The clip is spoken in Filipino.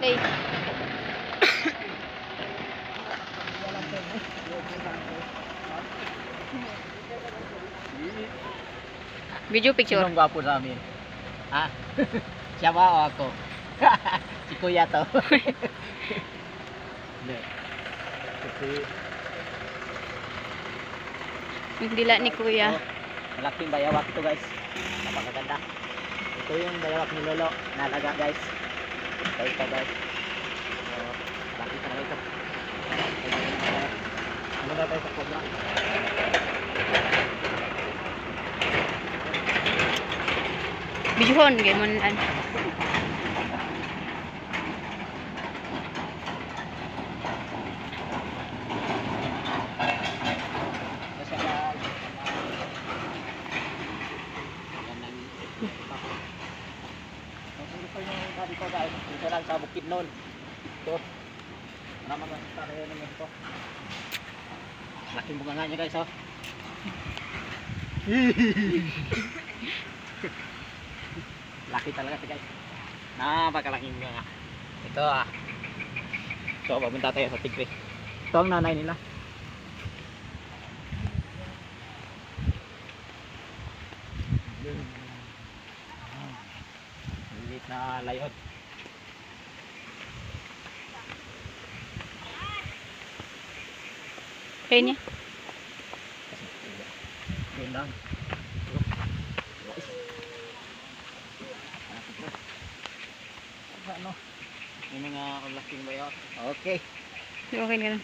Play. Video picture. Sinong gwapo sa amin? Ha? Siya ba o ako? Si Kuya to. Hindi. Kasi Yung dila ni Kuya. malaking bayawak ito guys. Napakaganda. Ito yung bayawak ni Lolo. Nalaga guys. Ito guys. So, laki talaga ito. Ano na tayo sa kobra? Videohon gyud mo nan. Kasi guys. Yan ang gusto nyo dito guys. Dito lang sa bukid noon. Ito. Marama ka sa tayo naman ito. Laking bunga nga niya guys oh. Laki talaga ito guys. Napakalaking bunga nga. Ito ah. So papunta tayo sa tigre. Ito ang nanay nila. Lilit na layot. Play niya. Yun lang. Ano? Yung mga laking bayo. Okay. Okay na.